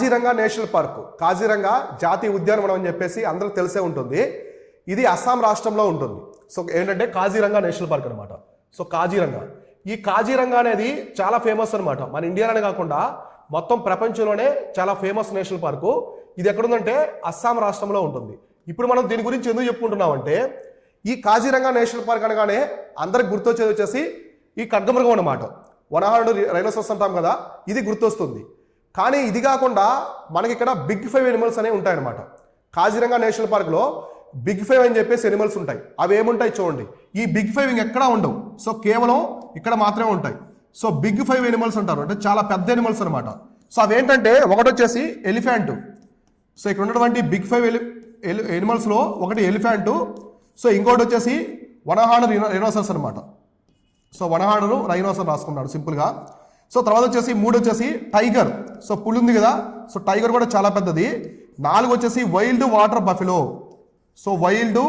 Kaziranga national park, Kaziranga జాతీయ ఉద్యానవనం అని చెప్పేసి అందరికి తెలిసే ఉంటుంది. ఇది అస్సాం రాష్ట్రంలో ఉంటుంది. సో ఏంటంటే కాజీరంగా నేషనల్ పార్క్ అనమాట. సో కాజీరంగా, ఈ కాజీరంగా అనేది చాలా ఫేమస్ అనమాట. మన ఇండియాలోనే కాకుండా మొత్తం ప్రపంచంలోనే చాలా ఫేమస్ నేషనల్ పార్కు. ఇది ఎక్కడుందంటే అస్సాం రాష్ట్రంలో ఉంటుంది. ఇప్పుడు మనం దీని గురించి ఎందుకు చెప్పుకుంటున్నామంటే, ఈ కాజీరంగా నేషనల్ పార్క్ అనగానే అందరికి గుర్తొచ్చేది వచ్చేసి ఈ ఖడ్గమృగం అనమాట. వనహాడు రైనోసరస్ అంటాం కదా, ఇది గుర్తొస్తుంది. కానీ ఇది కాకుండా మనకి ఇక్కడ బిగ్ 5 ఎనిమల్స్ అనేవి ఉంటాయన్నమాట. కాజీరంగా నేషనల్ పార్క్లో బిగ్ 5 అని చెప్పేసి ఎనిమల్స్ ఉంటాయి. అవి ఏముంటాయి చూడండి. ఈ బిగ్ 5 ఇంకెక్కడా ఉండవు. సో కేవలం ఇక్కడ మాత్రమే ఉంటాయి. సో బిగ్ 5 ఎనిమల్స్ అంటారు, అంటే చాలా పెద్ద ఎనిమల్స్ అనమాట. సో అవేంటంటే ఒకటి వచ్చేసి ఎలిఫెంట్. సో ఇక్కడ ఉన్నటువంటి బిగ్ 5 ఎనిమల్స్లో ఒకటి ఎలిఫెంట్. సో ఇంకోటి వచ్చేసి వనహాడు రైనోసరస్ అనమాట. సో వనహాడు రైనోసరస్ రాసుకున్నాడు సింపుల్గా. సో తర్వాత వచ్చేసి 3 వచ్చేసి టైగర్. సో పులి ఉంది కదా, సో టైగర్ కూడా చాలా పెద్దది. 4 వచ్చేసి wild water buffalo. So wild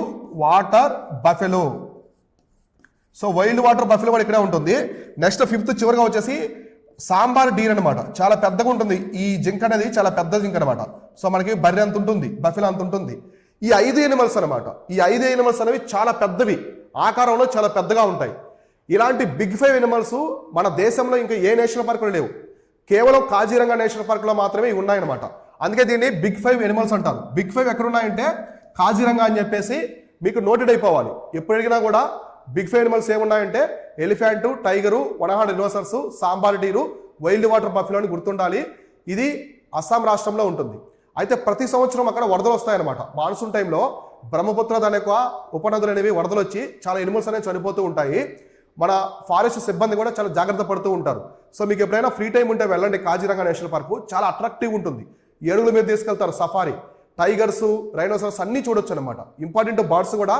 water buffalo. So wild water buffalo కూడా ఇక్కడే ఉంటుంది. నెక్స్ట్ 5th చివరిగా వచ్చేసి సాంబార్ డీర్ అనమాట. చాలా పెద్దగా ఉంటుంది ఈ జింక అనేది, చాలా పెద్ద జింక అనమాట. సో మనకి బర్రె అంత ఉంటుంది, బఫెలో అంత ఉంటుంది. ఈ 5 ఎనిమల్స్ అనమాట. ఈ 5 ఎనిమల్స్ అనేవి చాలా పెద్దవి, ఆకారంలో చాలా పెద్దగా ఉంటాయి. ఇలాంటి బిగ్ 5 ఎనిమల్స్ మన దేశంలో ఇంకా ఏ నేషనల్ పార్కులు లేవు. కేవలం కాజీరంగా నేషనల్ పార్కులో మాత్రమే ఇవి ఉన్నాయన్నమాట. అందుకే దీన్ని బిగ్ 5 ఎనిమల్స్ అంటారు. బిగ్ 5 ఎక్కడ ఉన్నాయంటే కాజీరంగా అని చెప్పేసి మీకు నోటెడ్ అయిపోవాలి. ఎప్పుడు అడిగినా కూడా బిగ్ 5 ఎనిమల్స్ ఏమున్నాయంటే ఎలిఫెంట్, టైగరు, వనహాడు rhinoceros, sambar deer, wild water buffalo అని గుర్తుండాలి. ఇది అస్సాం రాష్ట్రంలో ఉంటుంది. అయితే ప్రతి సంవత్సరం అక్కడ వరదలు వస్తాయన్నమాట. మాన్సూన్ టైంలో బ్రహ్మపుత్ర అనే ఉపనదులు అనేవి వరదలు వచ్చి చాలా ఎనిమల్స్ అనేవి చనిపోతూ ఉంటాయి. మన ఫారెస్ట్ సిబ్బంది కూడా చాలా జాగ్రత్త పడుతూ ఉంటారు. సో మీకు ఎప్పుడైనా ఫ్రీ టైం ఉంటే వెళ్ళండి కాజీరంగా నేషనల్ పార్కు. చాలా అట్రాక్టివ్ ఉంటుంది. ఏనుగుల మీద తీసుకెళ్తారు, సఫారీ, టైగర్స్, రైనోసరస్ అన్నీ చూడొచ్చు అనమాట. ఇంపార్టెంట్ బర్డ్స్ కూడా